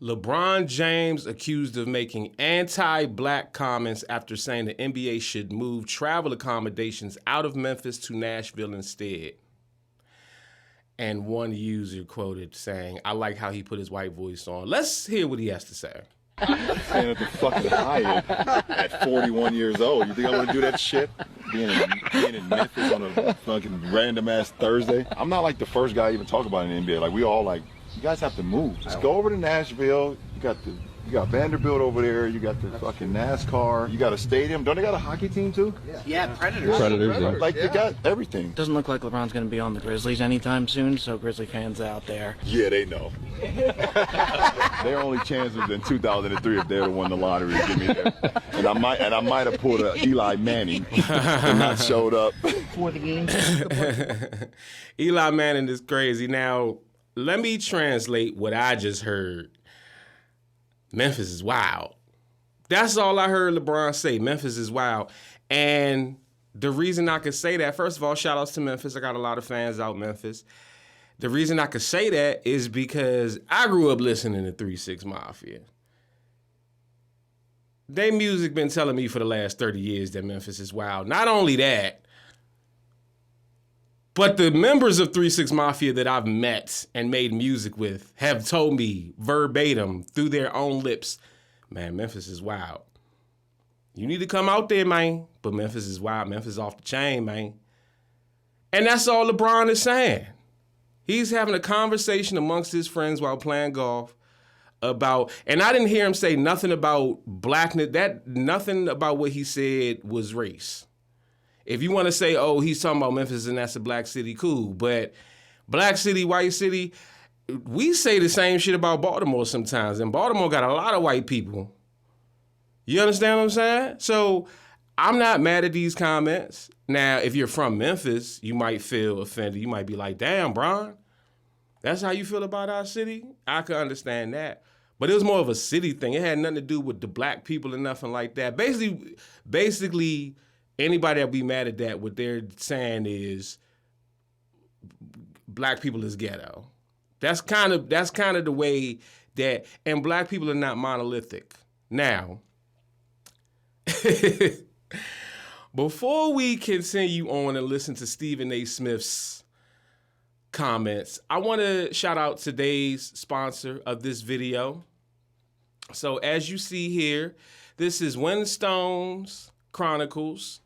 LeBron James accused of making anti-black comments after saying the NBA should move travel accommodations out of Memphis to Nashville instead. And one user quoted saying, "I like how he put his white voice on." Let's hear what he has to say. Staying at the fucking Hyatt at 41 years old. You think I want to do that shit? Being in Memphis on a fucking random ass Thursday. I'm not like the first guy to even talk about it in the NBA. Like we all like, you guys have to move. Just go over to Nashville. You got Vanderbilt over there. You got the fucking NASCAR. You got a stadium. Don't they got a hockey team too? Yeah, Predators. Yeah. Like they got everything. Doesn't look like LeBron's going to be on the Grizzlies anytime soon, so Grizzly fans out there. Yeah, they know. Their only chance was in 2003 if they would have won the lottery. Give me that. And I might have pulled a Eli Manning and not showed up For the game. Eli Manning is crazy. Now, let me translate what I just heard. Memphis is wild. That's all I heard LeBron say. Memphis is wild. And the reason I could say that, first of all, shout outs to Memphis. I got a lot of fans out Memphis. The reason I could say that is because I grew up listening to 3 6 Mafia. They music been telling me for the last 30 years that Memphis is wild. Not only that, but the members of 3 6 Mafia that I've met and made music with have told me verbatim through their own lips, man, Memphis is wild. You need to come out there, man. But Memphis is wild. Memphis is off the chain, man. And that's all LeBron is saying. He's having a conversation amongst his friends while playing golf about, and I didn't hear him say nothing about blackness. Nothing about what he said was race. If you want to say, oh, he's talking about Memphis and that's a black city, cool. But black city, white city, we say the same shit about Baltimore sometimes. And Baltimore got a lot of white people. You understand what I'm saying? So I'm not mad at these comments. Now, if you're from Memphis, you might feel offended. You might be like, damn, Bron, that's how you feel about our city? I could understand that. But it was more of a city thing. It had nothing to do with the black people and nothing like that. Basically, anybody that be mad at that, what they're saying is black people is ghetto. That's kind of the way that, and black people are not monolithic. Now, before we continue on and listen to Stephen A. Smith's comments, I want to shout out today's sponsor of this video. So as you see here, this is Winstone's Chronicles.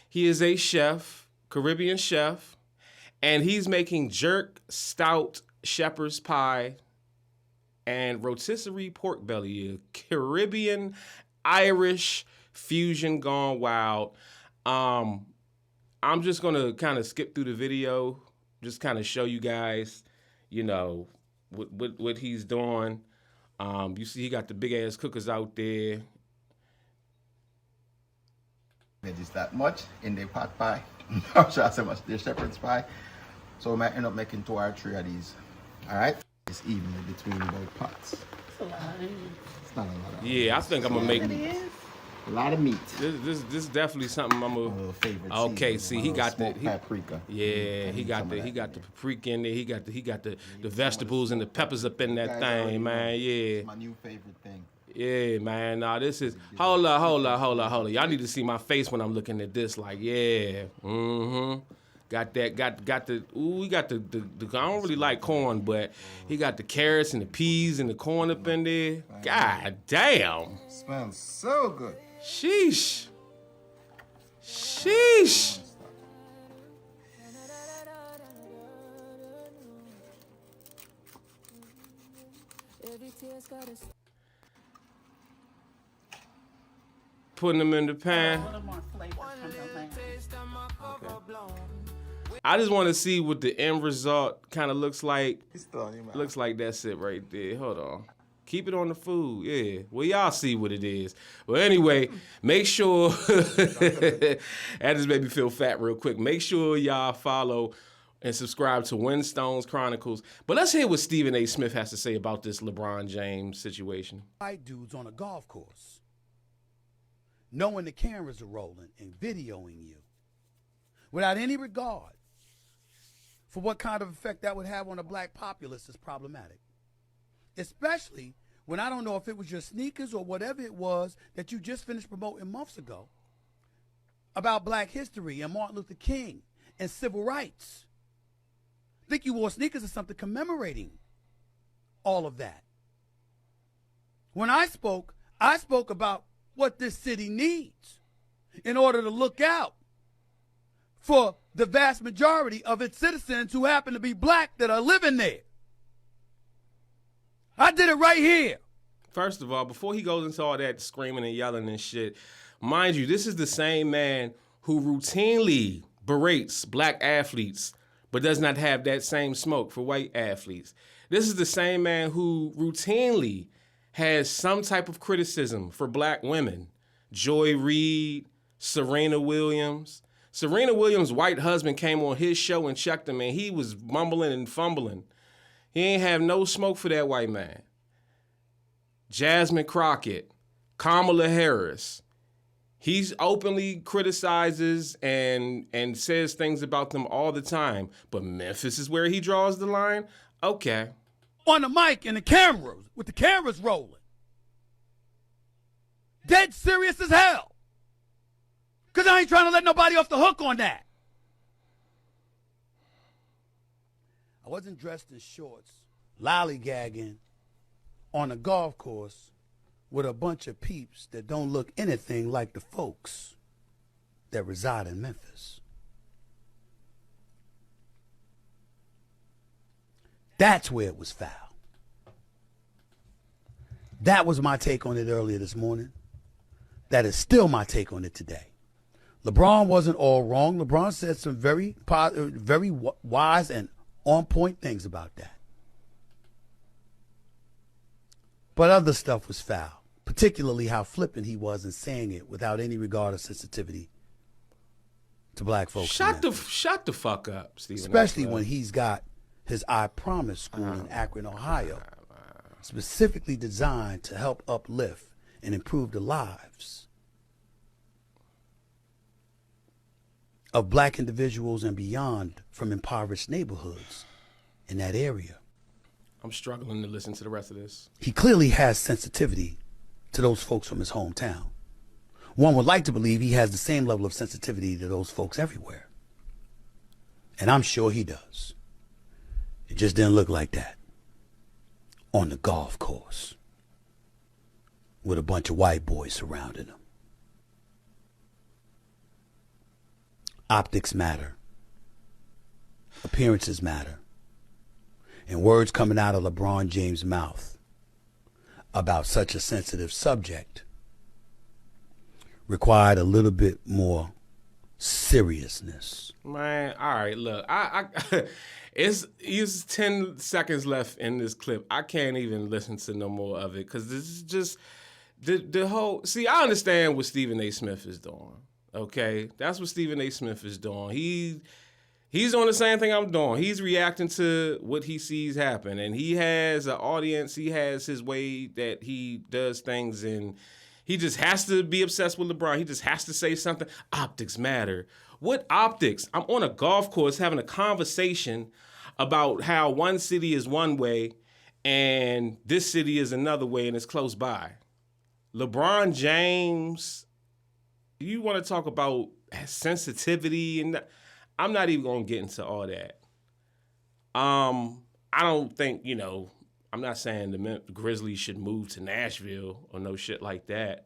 He is a chef, Caribbean chef, and he's making jerk, stout, shepherd's pie, and rotisserie pork belly, a Caribbean, Irish fusion gone wild. I'm just going to kind of skip through the video, just kind of show you guys, you know, what he's doing. You see he got the big-ass cookers out there. Veggies that much in the pot pie. I'm sure so much the shepherd's pie. So we might end up making 2 or 3 of these. All right? It's evenly between both pots. It's a lot. It's not a lot of Yeah, I think I'm going to make... a lot of meat. This is definitely something I'm A favorite. Okay, see, he got the paprika. Yeah, he got the paprika in there. He got the vegetables and the peppers up in that thing, man. Yeah. It's my new favorite thing. Yeah, man. Nah, this is hold up. Y'all need to see my face when I'm looking at this. Like, yeah, got the. Ooh, we got the. I don't really like corn, but he got the carrots and the peas and the corn up in there. God damn. Smells so good. Sheesh. Putting them in the pan. A little more flavor from the lamb. Okay. I just want to see what the end result kind of looks like. Looks like that's it right there. Hold on. Keep it on the food, yeah. Well, y'all see what it is. Well, anyway, make sure, that just made me feel fat real quick. Make sure y'all follow and subscribe to Winstone's Chronicles. But let's hear what Stephen A. Smith has to say about this LeBron James situation. White dudes on a golf course, knowing the cameras are rolling and videoing you, without any regard for what kind of effect that would have on a black populace is problematic. Especially when I don't know if it was your sneakers or whatever it was that you just finished promoting months ago about black history and Martin Luther King and civil rights. I think you wore sneakers or something commemorating all of that. When I spoke about what this city needs in order to look out for the vast majority of its citizens who happen to be black that are living there. I did it right here. First of all, before he goes into all that screaming and yelling and shit, mind you, this is the same man who routinely berates black athletes but does not have that same smoke for white athletes. This is the same man who routinely has some type of criticism for black women. Joy Reid, Serena Williams. Serena Williams' white husband came on his show and checked him, and he was mumbling and fumbling. He ain't have no smoke for that white man. Jasmine Crockett, Kamala Harris. He openly criticizes and says things about them all the time. But Memphis is where he draws the line? Okay. On the mic and the cameras, with the cameras rolling. Dead serious as hell. Because I ain't trying to let nobody off the hook on that. I wasn't dressed in shorts, lollygagging on a golf course with a bunch of peeps that don't look anything like the folks that reside in Memphis. That's where it was foul. That was my take on it earlier this morning. That is still my take on it today. LeBron wasn't all wrong. LeBron said some very wise and on-point things about that. But other stuff was foul, particularly how flippant he was in saying it without any regard or sensitivity to black folks. Shut the fuck up, Stephen. Especially when he's got his I Promise school in Akron, Ohio, specifically designed to help uplift and improve the lives of black individuals and beyond from impoverished neighborhoods in that area. I'm struggling to listen to the rest of this. He clearly has sensitivity to those folks from his hometown. One would like to believe he has the same level of sensitivity to those folks everywhere. And I'm sure he does. It just didn't look like that on the golf course with a bunch of white boys surrounding him. Optics matter. Appearances matter. And words coming out of LeBron James' mouth about such a sensitive subject required a little bit more seriousness. Man, all right, look, I it's 10 seconds left in this clip. I can't even listen to no more of it because this is just the whole. See, I understand what Stephen A. Smith is doing. Okay, that's what Stephen A. Smith is doing. He's doing the same thing I'm doing. He's reacting to what he sees happen, and he has an audience. He has his way that he does things, and he just has to be obsessed with LeBron. He just has to say something. Optics matter. What optics? I'm on a golf course having a conversation about how one city is one way and this city is another way, and it's close by. LeBron James, you want to talk about sensitivity, and I'm not even going to get into all that. I don't think, I'm not saying the Grizzlies should move to Nashville or no shit like that.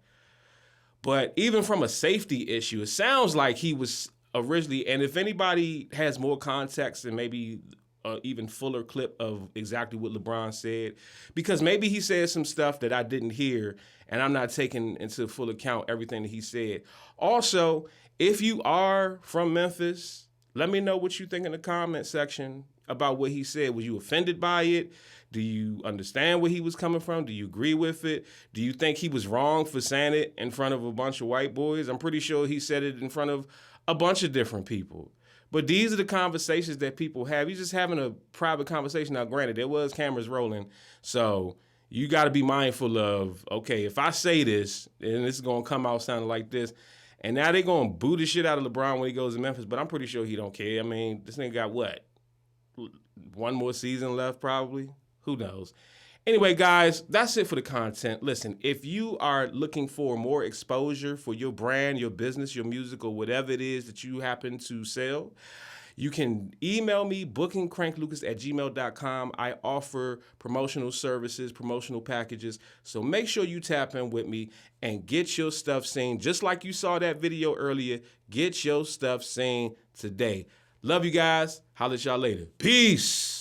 But even from a safety issue, it sounds like he was originally, and if anybody has more context and maybe an even fuller clip of exactly what LeBron said, because maybe he said some stuff that I didn't hear, and I'm not taking into full account everything that he said. Also, if you are from Memphis, let me know what you think in the comment section about what he said. Was you offended by it? Do you understand where he was coming from? Do you agree with it? Do you think he was wrong for saying it in front of a bunch of white boys? I'm pretty sure he said it in front of a bunch of different people. But these are the conversations that people have. You're just having a private conversation. Now, granted, there was cameras rolling, so you got to be mindful of, okay, if I say this, and this is going to come out sounding like this, and now they're going to boo the shit out of LeBron when he goes to Memphis, but I'm pretty sure he don't care. I mean, this nigga got what? One more season left, probably? Who knows? Anyway, guys, that's it for the content. Listen, if you are looking for more exposure for your brand, your business, your music, or whatever it is that you happen to sell, you can email me, bookingcranklucas@gmail.com. I offer promotional services, promotional packages. So make sure you tap in with me and get your stuff seen. Just like you saw that video earlier, get your stuff seen today. Love you guys. Holla at y'all later. Peace.